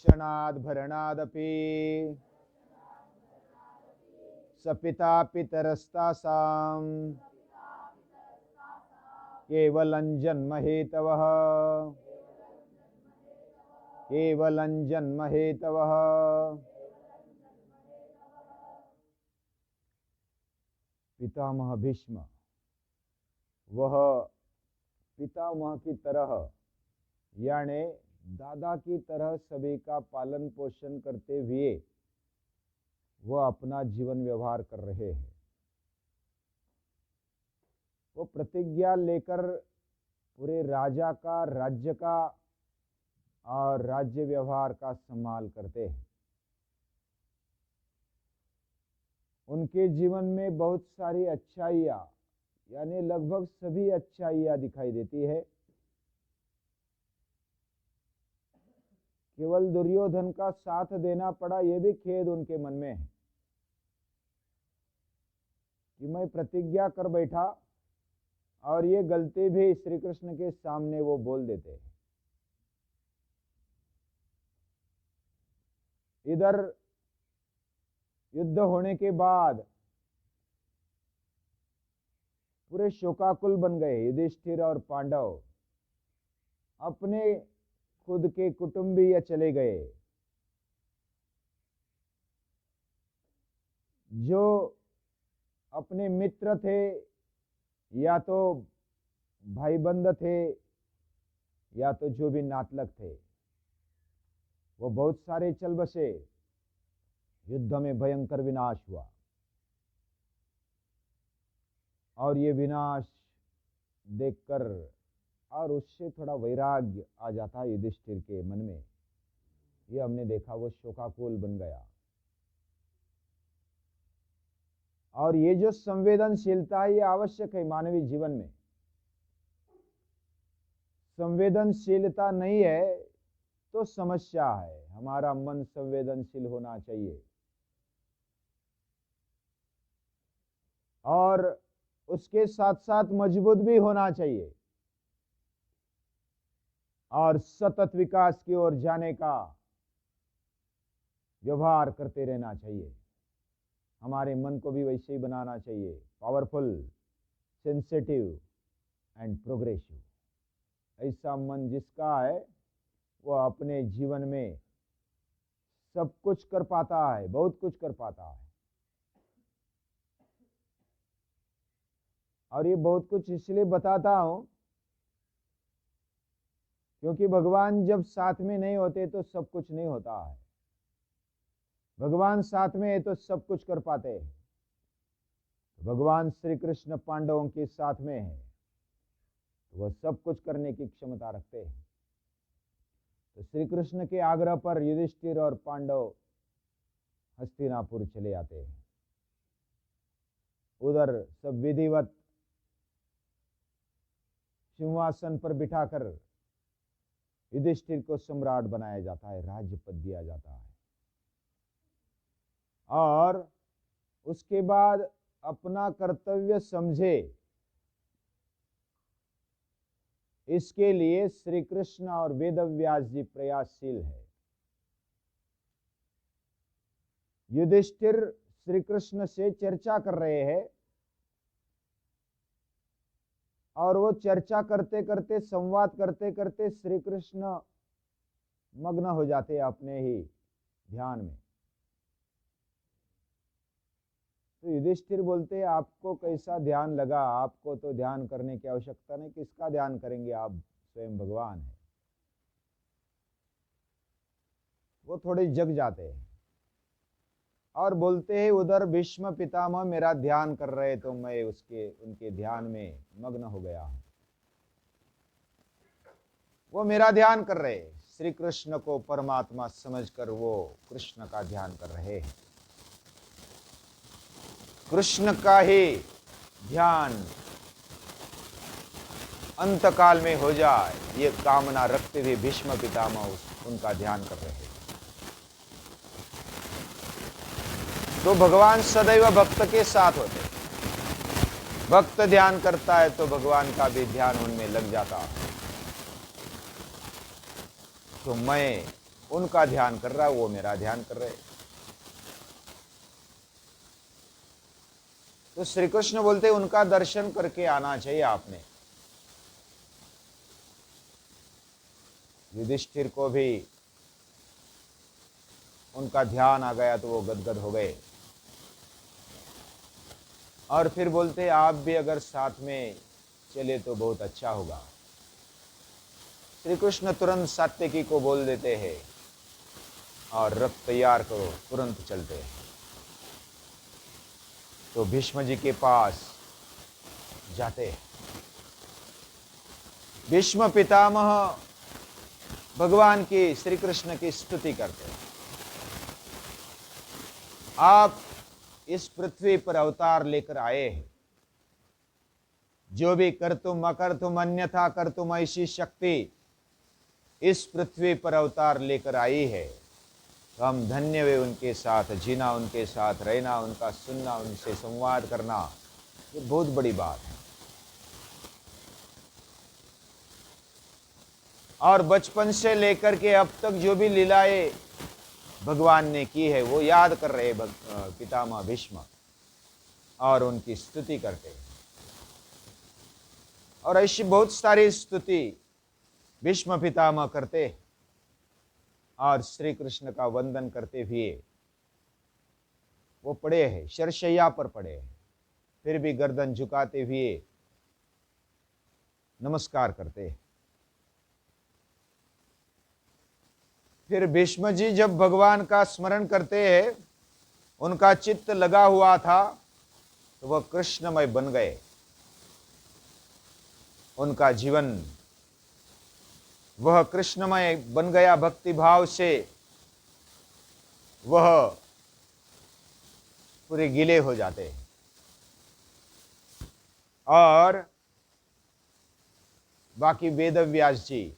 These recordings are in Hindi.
रक्षणाद् भरणादपि सपिता पितरस्तासाम् केवलं जन्म हेतवः केवलं जन्म हेतवः। पितामह भीष्म वह पितामह की तरह यानी दादा की तरह सभी का पालन पोषण करते हुए वह अपना जीवन व्यवहार कर रहे हैं। वो प्रतिज्ञा लेकर पूरे राजा का, राज्य का और राज्य व्यवहार का संभाल करते हैं। उनके जीवन में बहुत सारी अच्छाइयाँ यानी लगभग सभी अच्छाइयाँ दिखाई देती है। केवल दुर्योधन का साथ देना पड़ा, यह भी खेद उनके मन में है कि मैं प्रतिज्ञा कर बैठा और ये गलती भी श्री कृष्ण के सामने वो बोल देते हैं। इधर युद्ध होने के बाद पूरे शोकाकुल बन गए युधिष्ठिर और पांडव, अपने खुद के कुटुंबीय चले गए। जो अपने मित्र थे या तो भाईबंद थे या तो जो भी नातलक थे वो बहुत सारे चल बसे। युद्ध में भयंकर विनाश हुआ और ये विनाश देखकर और उससे थोड़ा वैराग्य आ जाता युधिष्ठिर के मन में। ये हमने देखा, वो शोकाकुल बन गया। और ये जो संवेदनशीलता है ये आवश्यक है मानवीय जीवन में। संवेदनशीलता नहीं है तो समस्या है। हमारा मन संवेदनशील होना चाहिए और उसके साथ साथ मजबूत भी होना चाहिए और सतत विकास की ओर जाने का व्यवहार करते रहना चाहिए। हमारे मन को भी वैसे ही बनाना चाहिए, पावरफुल, सेंसिटिव एंड प्रोग्रेसिव। ऐसा मन जिसका है वो अपने जीवन में सब कुछ कर पाता है, बहुत कुछ कर पाता है। और ये बहुत कुछ इसलिए बताता हूं क्योंकि भगवान जब साथ में नहीं होते तो सब कुछ नहीं होता है। भगवान साथ में है तो सब कुछ कर पाते हैं। भगवान श्री कृष्ण पांडवों के साथ में है तो वह सब कुछ करने की क्षमता रखते हैं। तो श्री कृष्ण के आग्रह पर युधिष्ठिर और पांडव हस्तिनापुर चले आते हैं। उधर सब विधिवत सिंहासन पर बिठाकर युधिष्ठिर को सम्राट बनाया जाता है, राज्य पद दिया जाता है। और उसके बाद अपना कर्तव्य समझे इसके लिए श्री कृष्ण और वेदव्यास जी प्रयासशील है। युधिष्ठिर श्री कृष्ण से चर्चा कर रहे हैं और वो चर्चा करते करते, संवाद करते करते श्री कृष्ण मग्न हो जाते अपने ही ध्यान में। तो युधिष्ठिर बोलते हैं, आपको कैसा ध्यान लगा? आपको तो ध्यान करने की आवश्यकता नहीं, किसका ध्यान करेंगे? आप स्वयं भगवान है। वो थोड़े जग जाते हैं और बोलते हैं, उधर भीष्म पितामह मेरा ध्यान कर रहे तो मैं उनके ध्यान में मग्न हो गया हूं। वो मेरा ध्यान कर रहे, श्री कृष्ण को परमात्मा समझकर वो कृष्ण का ध्यान कर रहे हैं। कृष्ण का ही ध्यान अंतकाल में हो जाए ये कामना रखते हुए भीष्म पितामह उनका ध्यान कर रहे हैं। तो भगवान सदैव भक्त के साथ होते। भक्त ध्यान करता है तो भगवान का भी ध्यान उनमें लग जाता है। तो मैं उनका ध्यान कर रहा है, वो मेरा ध्यान कर रहे। तो श्री कृष्ण बोलते उनका दर्शन करके आना चाहिए आपने। युधिष्ठिर को भी उनका ध्यान आ गया तो वो गदगद हो गए, और फिर बोलते आप भी अगर साथ में चले तो बहुत अच्छा होगा। श्री कृष्ण तुरंत सात्यकी को बोल देते हैं और रथ तैयार करो, तुरंत चलते हैं। तो भीष्म जी के पास जाते हैं। भीष्म पितामह भगवान की, श्री कृष्ण की स्तुति करते हैं। आप इस पृथ्वी पर अवतार लेकर आए हैं, जो भी कर्तुम अकर्तुम अन्यथा कर्तुम ऐसी शक्ति इस पृथ्वी पर अवतार लेकर आई है, तो हम धन्य हुए उनके साथ जीना, उनके साथ रहना, उनका सुनना, उनसे संवाद करना, ये बहुत बड़ी बात है। और बचपन से लेकर के अब तक जो भी लीलाएं भगवान ने की है वो याद कर रहे पितामह भीष्म, और उनकी स्तुति करते हैं। और ऐसी बहुत सारी स्तुति भीष्म पितामह करते हैं, और श्री कृष्ण का वंदन करते हुए वो पड़े हैं, शरशैया पर पड़े हैं, फिर भी गर्दन झुकाते हुए नमस्कार करते हैं। फिर भीष्म जी जब भगवान का स्मरण करते हैं, उनका चित्त लगा हुआ था, तो वह कृष्णमय बन गए। उनका जीवन वह कृष्णमय बन गया, भक्ति भाव से वह पूरे गीले हो जाते हैं। और बाकी वेदव्यास जी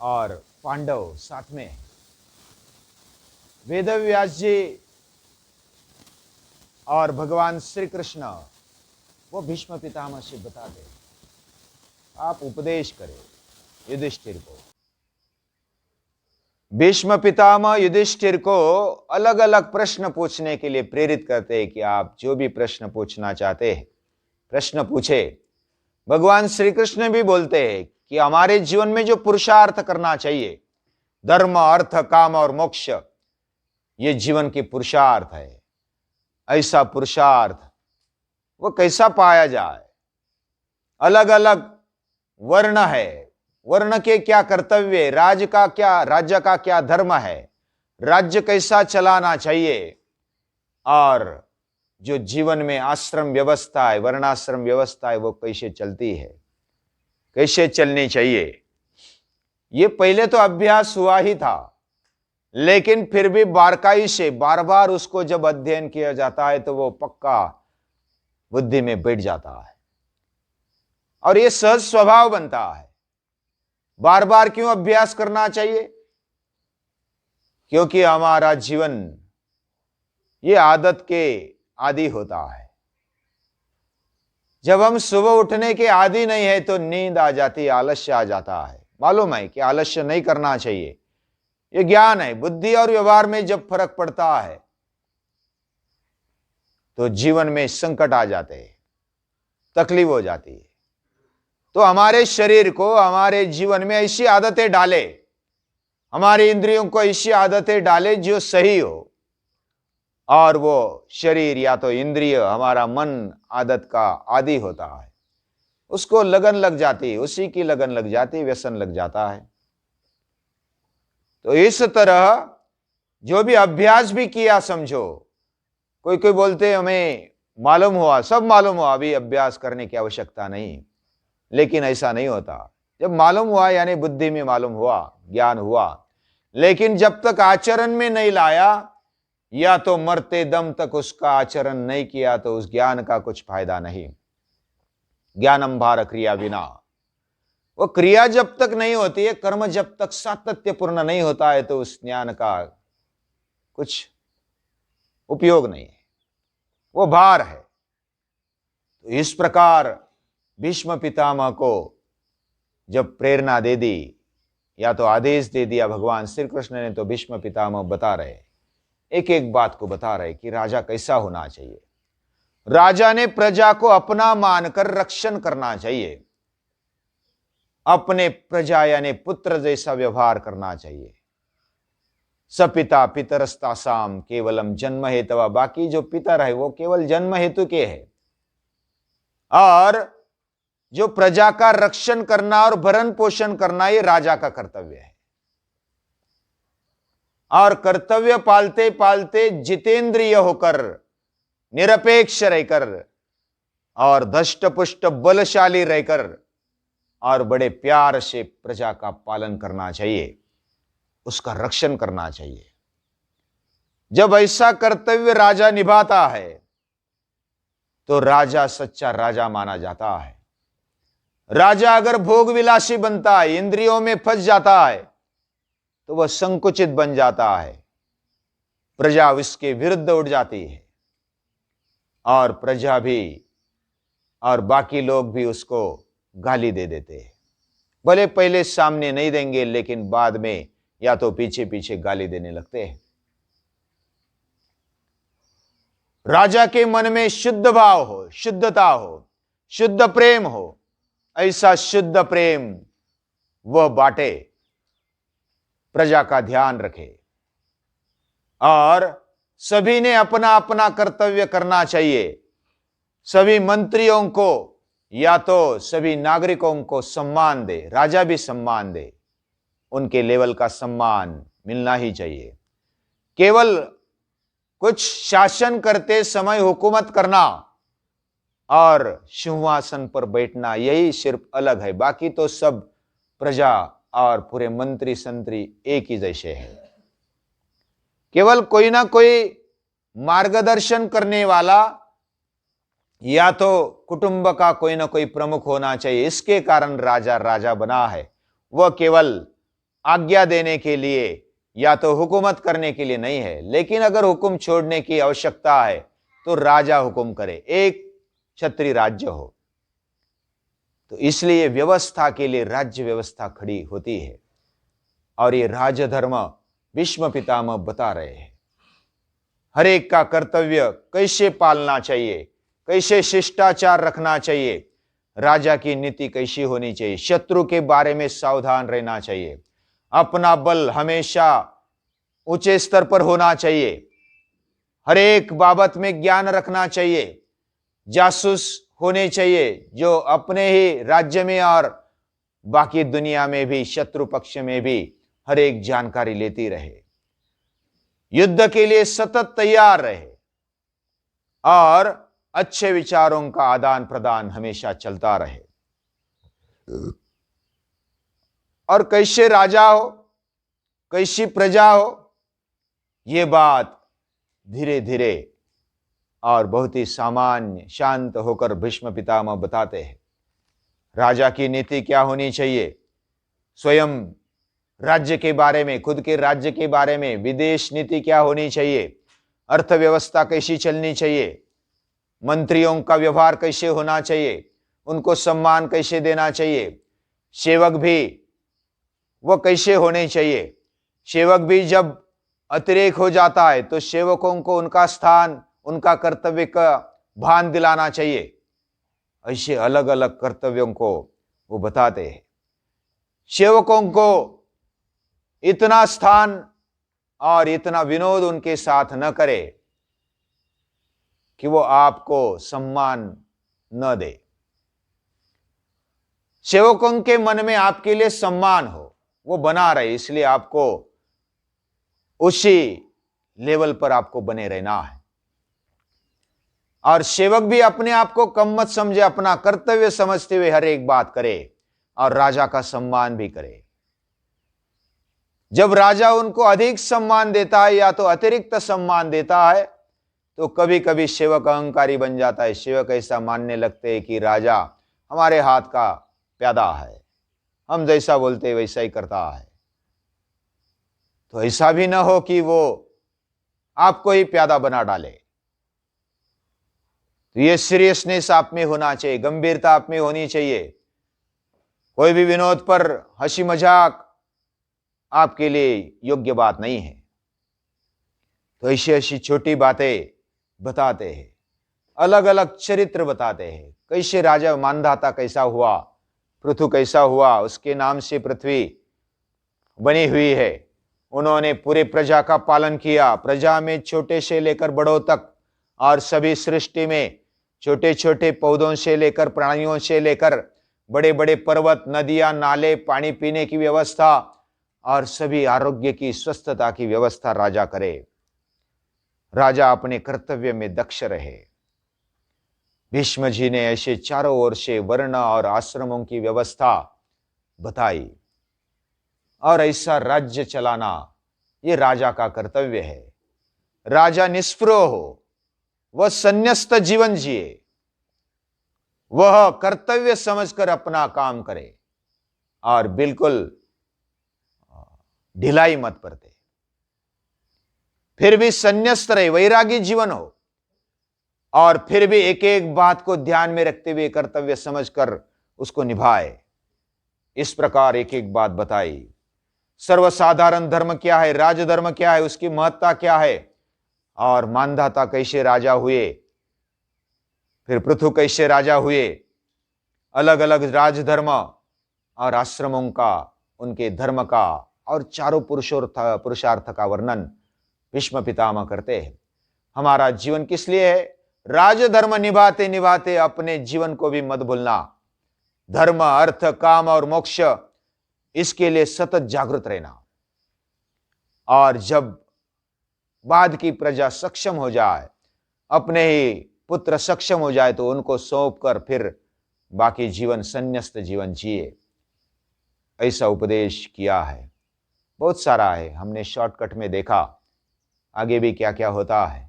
और पांडव साथ में हैं। वेदव्यास जी और भगवान श्री कृष्ण वो भीष्म पितामह से बता दे, आप उपदेश करें युधिष्ठिर को। भीष्म पितामह युधिष्ठिर को अलग अलग प्रश्न पूछने के लिए प्रेरित करते हैं कि आप जो भी प्रश्न पूछना चाहते हैं प्रश्न पूछे। भगवान श्री कृष्ण भी बोलते हैं कि हमारे जीवन में जो पुरुषार्थ करना चाहिए, धर्म अर्थ काम और मोक्ष, ये जीवन की पुरुषार्थ है। ऐसा पुरुषार्थ वो कैसा पाया जाए? अलग अलग वर्ण है, वर्ण के क्या कर्तव्य, राज्य का क्या धर्म है, राज्य कैसा चलाना चाहिए, और जो जीवन में आश्रम व्यवस्था है, वर्णाश्रम व्यवस्था है, वो कैसे चलती है, कैसे चलनी चाहिए। ये पहले तो अभ्यास हुआ ही था, लेकिन फिर भी बारकाई से बार बार उसको जब अध्ययन किया जाता है तो वो पक्का बुद्धि में बैठ जाता है, और ये सहज स्वभाव बनता है। बार बार क्यों अभ्यास करना चाहिए? क्योंकि हमारा जीवन ये आदत के आदी होता है। जब हम सुबह उठने के आदी नहीं है तो नींद आ जाती है, आलस्य आ जाता है। मालूम है कि आलस्य नहीं करना चाहिए, ये ज्ञान है। बुद्धि और व्यवहार में जब फर्क पड़ता है तो जीवन में संकट आ जाते हैं, तकलीफ हो जाती है। तो हमारे शरीर को, हमारे जीवन में ऐसी आदतें डाले, हमारी इंद्रियों को ऐसी आदतें डाले जो सही हो, और वो शरीर या तो इंद्रिय, हमारा मन आदत का आदी होता है, उसको लगन लग जाती है, उसी की लगन लग जाती है, व्यसन लग जाता है। तो इस तरह जो भी अभ्यास भी किया समझो, कोई कोई बोलते हमें मालूम हुआ, सब मालूम हुआ, अभी अभ्यास करने की आवश्यकता नहीं, लेकिन ऐसा नहीं होता। जब मालूम हुआ यानी बुद्धि में मालूम हुआ, ज्ञान हुआ, लेकिन जब तक आचरण में नहीं लाया या तो मरते दम तक उसका आचरण नहीं किया तो उस ज्ञान का कुछ फायदा नहीं। ज्ञानम भार क्रिया बिना, वो क्रिया जब तक नहीं होती है, कर्म जब तक सातत्यपूर्ण नहीं होता है, तो उस ज्ञान का कुछ उपयोग नहीं है, वो भार है। तो इस प्रकार भीष्म पितामह को जब प्रेरणा दे दी या तो आदेश दे दिया भगवान श्री कृष्ण ने, तो भीष्म पितामह बता रहे, एक एक बात को बता रहे कि राजा कैसा होना चाहिए। राजा ने प्रजा को अपना मानकर रक्षण करना चाहिए, अपने प्रजा यानी पुत्र जैसा व्यवहार करना चाहिए। सपिता पितरस्तासाम केवलम जन्म हेतु, बाकी जो पितर है वो केवल जन्म हेतु के है, और जो प्रजा का रक्षण करना और भरण पोषण करना ये राजा का कर्तव्य है। और कर्तव्य पालते पालते जितेंद्रिय होकर, निरपेक्ष रहकर और धष्टपुष्ट बलशाली रहकर और बड़े प्यार से प्रजा का पालन करना चाहिए, उसका रक्षण करना चाहिए। जब ऐसा कर्तव्य राजा निभाता है तो राजा सच्चा राजा माना जाता है। राजा अगर भोग विलासी बनता है, इंद्रियों में फंस जाता है, तो वह संकुचित बन जाता है, प्रजा उसके विरुद्ध उठ जाती है और प्रजा भी और बाकी लोग भी उसको गाली दे देते हैं। भले पहले सामने नहीं देंगे, लेकिन बाद में या तो पीछे पीछे गाली देने लगते हैं। राजा के मन में शुद्ध भाव हो, शुद्धता हो, शुद्ध प्रेम हो, ऐसा शुद्ध प्रेम वह बांटे, प्रजा का ध्यान रखे, और सभी ने अपना अपना कर्तव्य करना चाहिए। सभी मंत्रियों को या तो सभी नागरिकों को सम्मान दे, राजा भी सम्मान दे, उनके लेवल का सम्मान मिलना ही चाहिए। केवल कुछ शासन करते समय हुकूमत करना और सिंहासन पर बैठना, यही सिर्फ अलग है, बाकी तो सब प्रजा और पूरे मंत्री संतरी एक ही जैसे हैं। केवल कोई ना कोई मार्गदर्शन करने वाला या तो कुटुंब का कोई ना कोई प्रमुख होना चाहिए, इसके कारण राजा राजा बना है। वह केवल आज्ञा देने के लिए या तो हुकूमत करने के लिए नहीं है, लेकिन अगर हुक्म छोड़ने की आवश्यकता है तो राजा हुक्म करे, एक क्षत्रिय राज्य हो। तो इसलिए व्यवस्था के लिए राज्य व्यवस्था खड़ी होती है, और ये राजधर्म भीष्म पितामह बता रहे हैं। हर एक का कर्तव्य कैसे पालना चाहिए, कैसे शिष्टाचार रखना चाहिए, राजा की नीति कैसी होनी चाहिए, शत्रु के बारे में सावधान रहना चाहिए, अपना बल हमेशा ऊंचे स्तर पर होना चाहिए, हर एक बाबत में ज्ञान रखना चाहिए, जासूस होने चाहिए जो अपने ही राज्य में और बाकी दुनिया में भी, शत्रु पक्ष में भी हर एक जानकारी लेती रहे, युद्ध के लिए सतत तैयार रहे, और अच्छे विचारों का आदान प्रदान हमेशा चलता रहे। और कैसे राजा हो, कैसी प्रजा हो, ये बात धीरे धीरे और बहुत ही सामान्य शांत होकर भीष्म पितामह बताते हैं। राजा की नीति क्या होनी चाहिए, स्वयं राज्य के बारे में, खुद के राज्य के बारे में विदेश नीति क्या होनी चाहिए, अर्थव्यवस्था कैसी चलनी चाहिए, मंत्रियों का व्यवहार कैसे होना चाहिए, उनको सम्मान कैसे देना चाहिए, सेवक भी वह कैसे होने चाहिए, सेवक भी जब अतिरेक हो जाता है तो सेवकों को उनका स्थान, उनका कर्तव्य का भान दिलाना चाहिए। ऐसे अलग अलग कर्तव्यों को वो बताते हैं। सेवकों को इतना स्थान और इतना विनोद उनके साथ न करे कि वो आपको सम्मान न दे। सेवकों के मन में आपके लिए सम्मान हो, वो बना रहे, इसलिए आपको उसी लेवल पर आपको बने रहना है। और सेवक भी अपने आप को कम मत समझे, अपना कर्तव्य समझते हुए हर एक बात करे और राजा का सम्मान भी करे। जब राजा उनको अधिक सम्मान देता है या तो अतिरिक्त सम्मान देता है तो कभी कभी सेवक अहंकारी बन जाता है। सेवक ऐसा मानने लगते हैं कि राजा हमारे हाथ का प्यादा है, हम जैसा बोलते वैसा ही करता है। तो ऐसा भी ना हो कि वो आपको ही प्यादा बना डाले। तो ये सीरियसनेस आप में होना चाहिए, गंभीरता आप में होनी चाहिए। कोई भी विनोद पर हंसी मजाक आपके लिए योग्य बात नहीं है। तो ऐसी ऐसी छोटी बातें बताते हैं, अलग अलग चरित्र बताते हैं। कैसे राजा मानधाता कैसा हुआ, पृथु कैसा हुआ, उसके नाम से पृथ्वी बनी हुई है। उन्होंने पूरे प्रजा का पालन किया, प्रजा में छोटे से लेकर बड़ों तक, और सभी सृष्टि में छोटे छोटे पौधों से लेकर प्राणियों से लेकर बड़े बड़े पर्वत, नदियां, नाले, पानी पीने की व्यवस्था और सभी आरोग्य की, स्वस्थता की व्यवस्था राजा करे। राजा अपने कर्तव्य में दक्ष रहे। भीष्म जी ने ऐसे चारों ओर से वर्ण और आश्रमों की व्यवस्था बताई, और ऐसा राज्य चलाना ये राजा का कर्तव्य है। राजा निष्पृह हो, वह संन्यस्त जीवन जिए, वह कर्तव्य समझकर अपना काम करे और बिल्कुल ढिलाई मत बरते। फिर भी संन्यस्त रहे, वैरागी जीवन हो, और फिर भी एक एक बात को ध्यान में रखते हुए कर्तव्य समझकर उसको निभाए। इस प्रकार एक एक बात बताई। सर्वसाधारण धर्म क्या है, राजधर्म क्या है, उसकी महत्ता क्या है, और मानधाता कैसे राजा हुए, फिर पृथु कैसे राजा हुए, अलग अलग राजधर्म और आश्रमों का, उनके धर्म का और चारों पुरुषार्थ का वर्णन भीष्म पितामह करते हैं। हमारा जीवन किस लिए है? राजधर्म निभाते निभाते अपने जीवन को भी मत भूलना। धर्म, अर्थ, काम और मोक्ष, इसके लिए सतत जागृत रहना। और जब बाद की प्रजा सक्षम हो जाए, अपने ही पुत्र सक्षम हो जाए, तो उनको सौंप कर फिर बाकी जीवन संन्यस्त जीवन जिए। ऐसा उपदेश किया है। बहुत सारा है, हमने शॉर्टकट में देखा। आगे भी क्या क्या होता है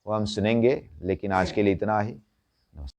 वो हम सुनेंगे, लेकिन आज के लिए इतना ही।